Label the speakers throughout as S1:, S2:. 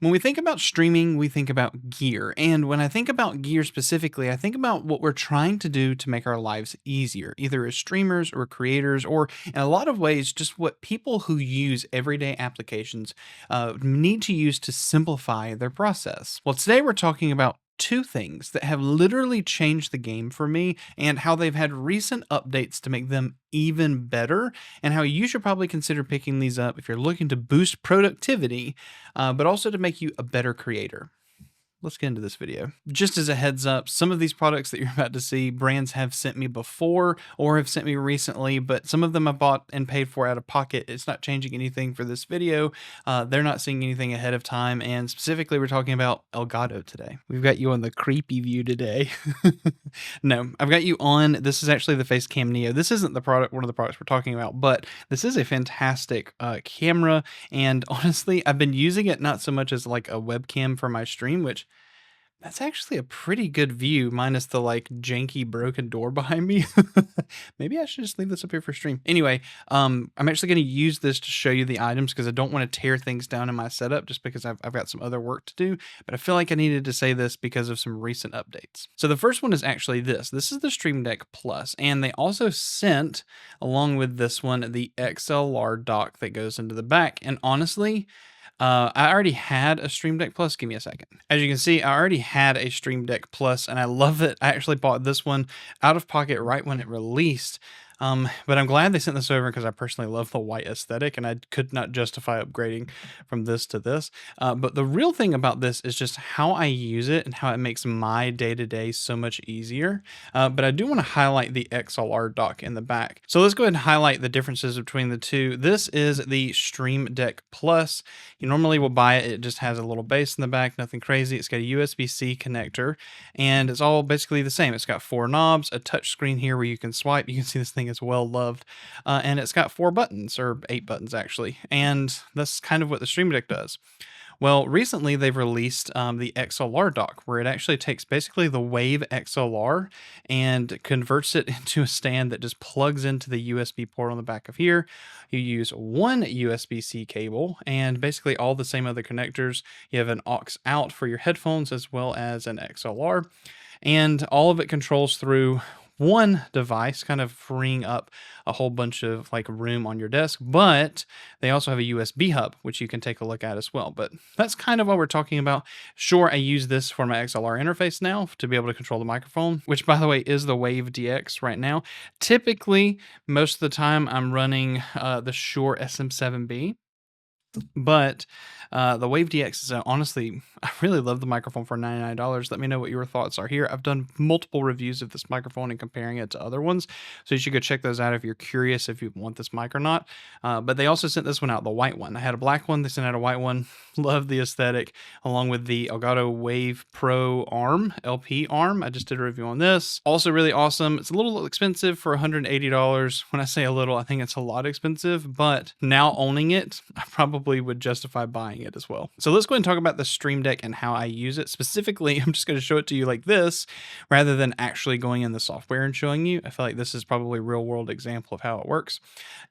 S1: When we think about streaming, we think about gear. And when I think about gear specifically, I think about what we're trying to do to make our lives easier, either as streamers or creators, or in a lot of ways, just what people who use everyday applications need to use to simplify their process. Well, today we're talking about two things that have literally changed the game for me and how they've had recent updates to make them even better, and how you should probably consider picking these up if you're looking to boost productivity but also to make you a better creator. Let's get into this video. Just as a heads up, some of these products that you're about to see, brands have sent me before or have sent me recently, but some of them I bought and paid for out of pocket. It's not changing anything for this video. They're not seeing anything ahead of time, and specifically we're talking about Elgato today. We've got you on the creepy view today. No, I've got you on, this is actually the Facecam Neo. This isn't the product, one of the products we're talking about, but this is a fantastic camera, and honestly, I've been using it not so much as like a webcam for my stream, which that's actually a pretty good view, minus the like janky broken door behind me. Maybe I should just leave this up here for stream. Anyway, I'm actually going to use this to show you the items because I don't want to tear things down in my setup just because I've got some other work to do. But I feel like I needed to say this because of some recent updates. So the first one is actually this. This is the Stream Deck Plus, and they also sent, along with this one, the XLR dock that goes into the back. And honestly, I already had a Stream Deck Plus. Give me a second. As you can see, I already had a Stream Deck Plus, and I love it. I actually bought this one out of pocket right when it released. But I'm glad they sent this over because I personally love the white aesthetic, and I could not justify upgrading from this to this. But the real thing about this is just how I use it and how it makes my day-to-day so much easier. But I do want to highlight the XLR dock in the back. So let's go ahead and highlight the differences between the two. This is the Stream Deck Plus. You normally will buy it. It just has a little base in the back, nothing crazy. It's got a USB-C connector, and it's all basically the same. It's got 4 knobs, a touch screen here where you can swipe. You can see this thing is well loved, and it's got 4 buttons, or 8 buttons actually, and that's kind of what the Stream Deck does. Well, recently they've released the XLR dock, where it actually takes basically the Wave XLR and converts it into a stand that just plugs into the USB port on the back of here. You use one USB-C cable and basically all the same other connectors. You have an aux out for your headphones as well as an XLR, and all of it controls through one device, kind of freeing up a whole bunch of like room on your desk. But they also have a USB hub, which you can take a look at as well. But that's kind of what we're talking about. Sure, I use this for my XLR interface now to be able to control the microphone, which by the way is the Wave DX right now. Typically, most of the time I'm running the Shure SM7B. But the Wave DX is honestly, I really love the microphone for $99. Let me know what your thoughts are here. I've done multiple reviews of this microphone and comparing it to other ones, so you should go check those out if you're curious if you want this mic or not. But they also sent this one out, the white one. I had a black one, they sent out a white one. Love the aesthetic, along with the Elgato Wave Pro arm, LP arm. I just did a review on this. Also really awesome. It's a little expensive for $180. When I say a little, I think it's a lot expensive, but now owning it, I probably would justify buying it as well. So let's go ahead and talk about the Stream Deck and how I use it. Specifically, I'm just going to show it to you like this rather than actually going in the software and showing you. I feel like this is probably a real world example of how it works.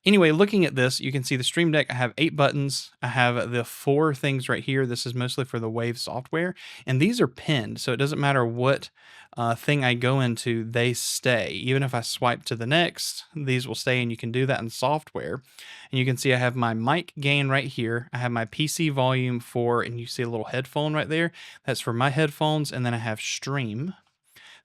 S1: Anyway, looking at this, you can see the Stream Deck. I have 8 buttons. I have the 4 things right here. This is mostly for the Wave software, and these are pinned, so it doesn't matter what thing I go into, they stay. Even if I swipe to the next, these will stay, and you can do that in software. And you can see I have my mic gain right here. I have my PC volume for, and you see a little headphone right there. That's for my headphones, and then I have stream.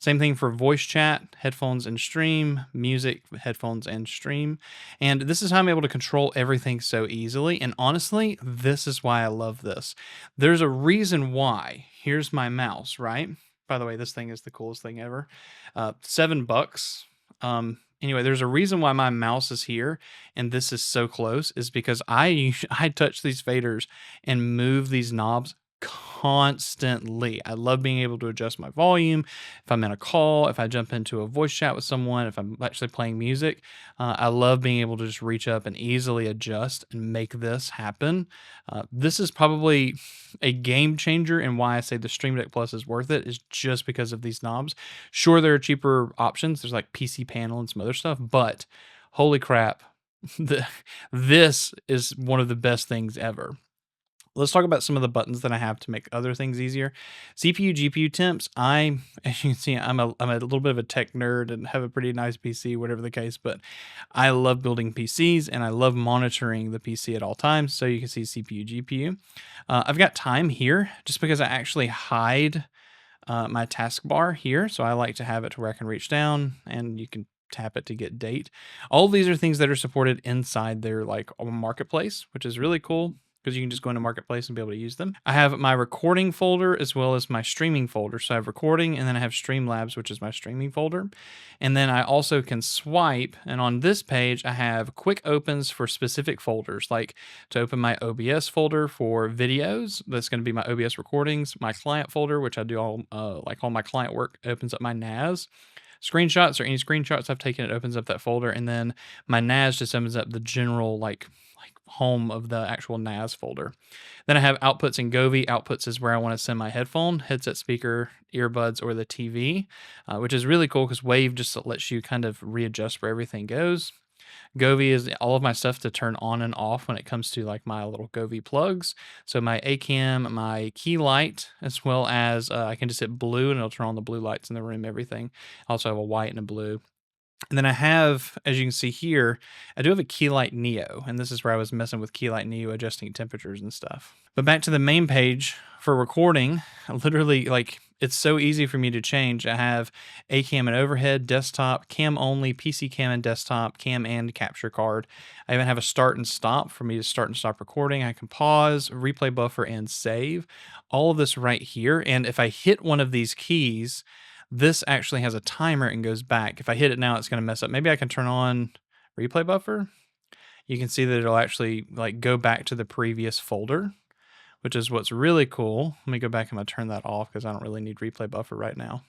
S1: Same thing for voice chat, headphones and stream, music, headphones and stream. And this is how I'm able to control everything so easily. And honestly, this is why I love this. There's a reason why. Here's my mouse, right? By the way, this thing is the coolest thing ever. $7. Anyway, there's a reason why my mouse is here and this is so close, is because I touch these faders and move these knobs constantly. I love being able to adjust my volume if I'm in a call, if I jump into a voice chat with someone, if I'm actually playing music. I love being able to just reach up and easily adjust and make this happen. This is probably a game changer, and why I say the Stream Deck Plus is worth it is just because of these knobs. Sure, there are cheaper options. There's like PC panel and some other stuff, but holy crap, this is one of the best things ever. let's talk about some of the buttons that I have to make other things easier. CPU, GPU temps. As you can see, I'm a little bit of a tech nerd and have a pretty nice PC, whatever the case. But I love building PCs and I love monitoring the PC at all times. So you can see CPU, GPU. I've got time here just because I actually hide my taskbar here. So I like to have it to where I can reach down and you can tap it to get date. All of these are things that are supported inside their like marketplace, which is really cool because you can just go into marketplace and be able to use them. I have my recording folder as well as my streaming folder. So I have recording and then I have Streamlabs, which is my streaming folder. And then I also can swipe. And on this page, I have quick opens for specific folders, like to open my OBS folder for videos. That's going to be my OBS recordings, my client folder, which I do all like all my client work, opens up my NAS. Screenshots or any screenshots I've taken, it opens up that folder. And then my NAS just opens up the general like home of the actual NAS folder. Then I have outputs and Govee. Outputs is where I want to send my headphone, headset speaker, earbuds, or the TV, which is really cool because Wave just lets you kind of readjust where everything goes. Govee is all of my stuff to turn on and off when it comes to like my little Govee plugs. So my ACAM, my key light, as well as I can just hit blue and it'll turn on the blue lights in the room, everything. I also have a white and a blue. And then I have, as you can see here, I do have a Keylight Neo, and this is where I was messing with Keylight Neo, adjusting temperatures and stuff. But back to the main page for recording, literally, like, it's so easy for me to change. I have ACAM and overhead, desktop, cam only, PC cam and desktop, cam and capture card. I even have a start and stop for me to start and stop recording. I can pause, replay buffer, and save. All of this right here. And if I hit one of these keys, this actually has a timer and goes back. If I hit it now, it's going to mess up. Maybe I can turn on replay buffer. You can see that it'll actually like go back to the previous folder, which is what's really cool. Let me go back and I'm going to turn that off because I don't really need replay buffer right now.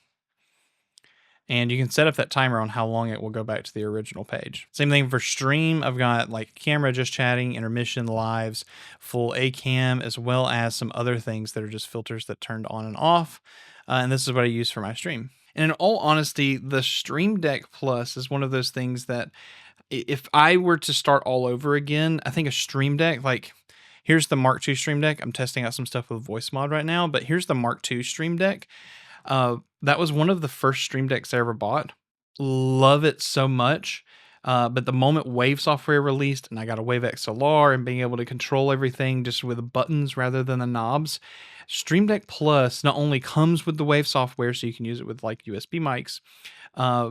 S1: And you can set up that timer on how long it will go back to the original page. Same thing for stream. I've got like camera, just chatting, intermission, lives, full ACAM, as well as some other things that are just filters that turned on and off. And this is what I use for my stream. And in all honesty, the Stream Deck Plus is one of those things that if I were to start all over again, I think a Stream Deck, like here's the Mark II Stream Deck. I'm testing out some stuff with voice mod right now, but here's the Mark II Stream Deck. That was one of the first Stream Decks I ever bought. Love it so much. But the moment Wave software released and I got a Wave XLR and being able to control everything just with buttons rather than the knobs, Stream Deck Plus not only comes with the Wave software, so you can use it with like USB mics,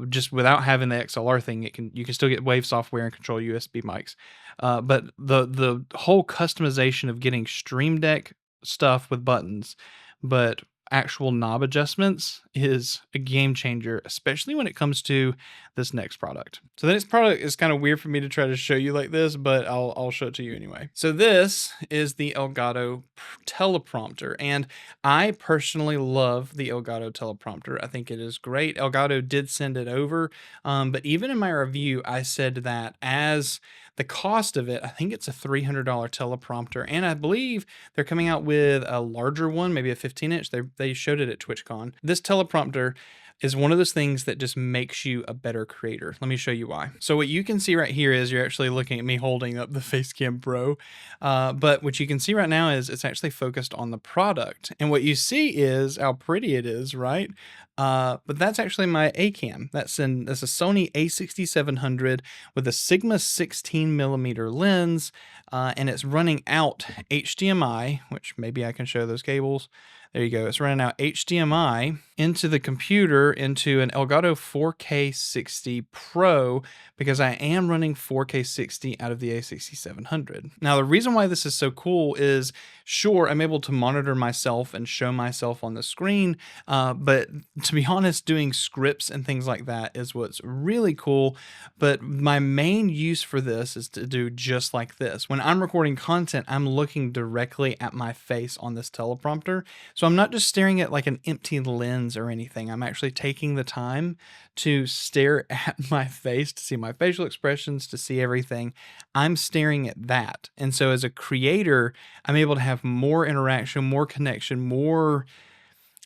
S1: just without having the XLR thing, you can still get Wave software and control USB mics. But the whole customization of getting Stream Deck stuff with buttons, but actual knob adjustments is a game changer, especially when it comes to this next product. So the next product is kind of weird for me to try to show you like this, but I'll show it to you anyway. So this is the Elgato teleprompter, and I personally love the Elgato teleprompter. I think it is great. Elgato did send it over, but even in my review, I said that as the cost of it, I think it's a $300 teleprompter, and I believe they're coming out with a larger one, maybe a 15-inch. They showed it at TwitchCon. This teleprompter is one of those things that just makes you a better creator. Let me show you why. So what you can see right here is you're actually looking at me holding up the Facecam Pro, but what you can see right now is it's actually focused on the product, and what you see is how pretty it is, right? But that's actually my ACAM. That's a Sony A6700 with a Sigma 16mm lens, and it's running out HDMI, which maybe I can show those cables. There you go. It's running out HDMI into the computer, into an Elgato 4K 60 Pro, because I am running 4K 60 out of the A6700. Now, the reason why this is so cool is, sure, I'm able to monitor myself and show myself on the screen, but to be honest, doing scripts and things like that is what's really cool. But my main use for this is to do just like this. When I'm recording content, I'm looking directly at my face on this teleprompter. So I'm not just staring at like an empty lens or anything. I'm actually taking the time to stare at my face, to see my facial expressions, to see everything. I'm staring at that. And so as a creator, I'm able to have more interaction, more connection, more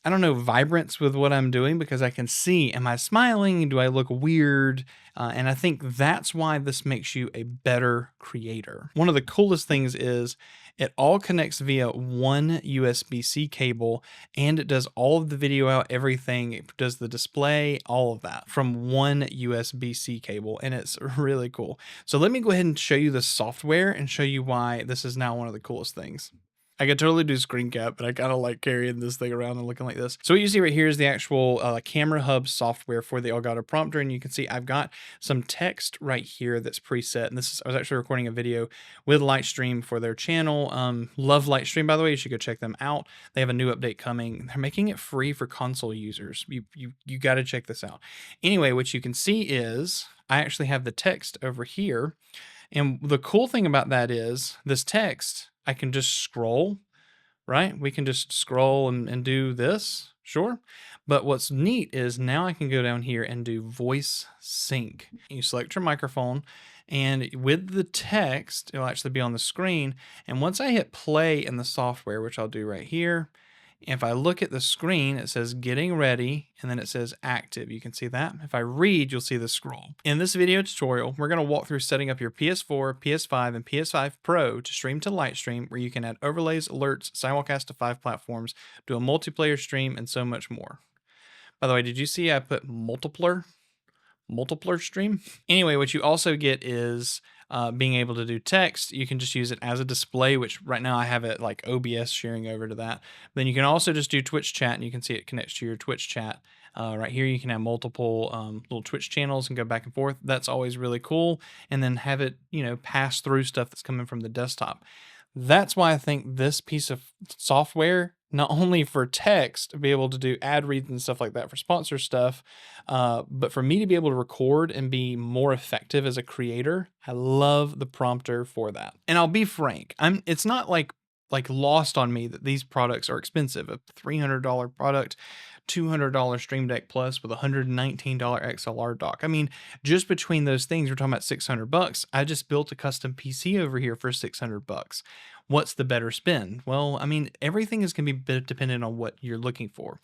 S1: I don't know, vibrance with what I'm doing because I can see, am I smiling? Do I look weird? And I think that's why this makes you a better creator. One of the coolest things is it all connects via one USB-C cable, and it does all of the video out, everything. It does the display, all of that from one USB-C cable, and it's really cool. So let me go ahead and show you the software and show you why this is now one of the coolest things. I could totally do screen cap, but I kind of like carrying this thing around and looking like this. So what you see right here is the actual camera hub software for the Elgato prompter. And you can see I've got some text right here that's preset. And this is, I was actually recording a video with Lightstream for their channel. Love Lightstream, by the way. You should go check them out. They have a new update coming. They're making it free for console users. You got to check this out. Anyway, what you can see is I actually have the text over here. And the cool thing about that is this text, I can just scroll, right? We can just scroll and do this, sure. But what's neat is now I can go down here and do voice sync. You select your microphone, and with the text, it'll actually be on the screen. And once I hit play in the software, which I'll do right here, if I look at the screen, it says getting ready, and then it says active. You can see that. If I read, you'll see the scroll. In this video tutorial, we're going to walk through setting up your PS4, PS5, and PS5 Pro to stream to Lightstream, where you can add overlays, alerts, simulcast to 5 platforms, do a multiplayer stream, and so much more. By the way, did you see I put multiplayer stream? Anyway, what you also get is being able to do text. You can just use it as a display, which right now I have it like OBS sharing over to that. Then you can also just do Twitch chat, and you can see it connects to your Twitch chat. Right here, you can have multiple little Twitch channels and go back and forth. That's always really cool. And then have it, pass through stuff that's coming from the desktop. That's why I think this piece of software, not only for text to be able to do ad reads and stuff like that for sponsor stuff, but for me to be able to record and be more effective as a creator, I love the prompter for that. And I'll be frank, it's not like lost on me that these products are expensive. A $300 product, $200 Stream Deck Plus with a $119 XLR dock. I mean, just between those things, we're talking about $600. I just built a custom PC over here for $600. What's the better spend? Well, I mean, everything is going to be dependent on what you're looking for.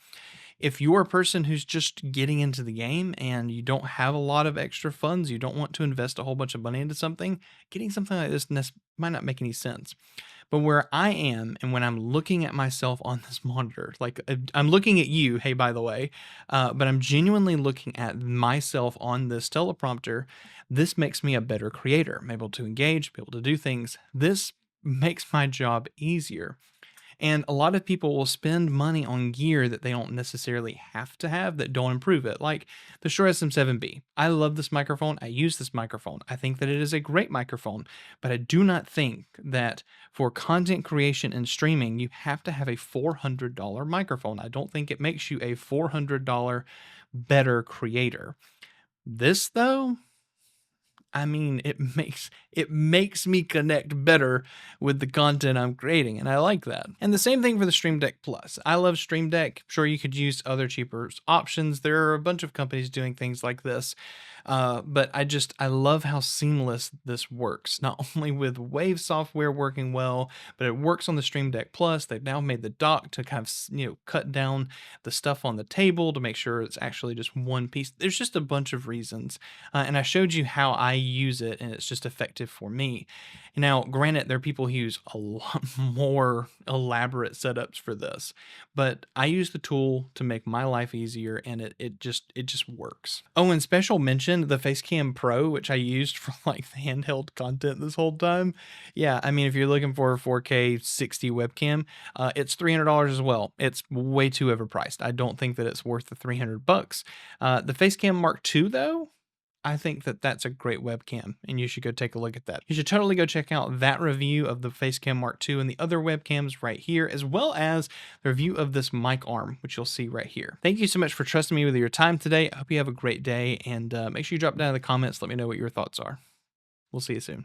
S1: If you're a person who's just getting into the game and you don't have a lot of extra funds, you don't want to invest a whole bunch of money into something, getting something like this might not make any sense. But where I am, and when I'm looking at myself on this monitor, like I'm looking at you, hey, by the way, but I'm genuinely looking at myself on this teleprompter, this makes me a better creator. I'm able to engage, be able to do things. This makes my job easier. And a lot of people will spend money on gear that they don't necessarily have to have that don't improve it, like the Shure SM7B. I love this microphone. I use this microphone. I think that it is a great microphone, but I do not think that for content creation and streaming, you have to have a $400 microphone. I don't think it makes you a $400 better creator. This, though, I mean, it makes me connect better with the content I'm creating, and I like that. And the same thing for the Stream Deck Plus. I love Stream Deck. Sure, you could use other cheaper options. There are a bunch of companies doing things like this, but I love how seamless this works. Not only with Wave software working well, but it works on the Stream Deck Plus. They've now made the dock to kind of cut down the stuff on the table to make sure it's actually just one piece. There's just a bunch of reasons, and I showed you how I use it, and it's just effective for me. Now, granted, there are people who use a lot more elaborate setups for this, but I use the tool to make my life easier, and it just works. Oh, and special mention, the Facecam Pro, which I used for like the handheld content this whole time. Yeah, I mean, if you're looking for a 4K 60 webcam, it's $300 as well. It's way too overpriced. I don't think that it's worth the $300. The Facecam Mark II, though, I think that that's a great webcam, and you should go take a look at that. You should totally go check out that review of the Facecam Mark II and the other webcams right here, as well as the review of this mic arm, which you'll see right here. Thank you so much for trusting me with your time today. I hope you have a great day, and make sure you drop down in the comments. Let me know what your thoughts are. We'll see you soon.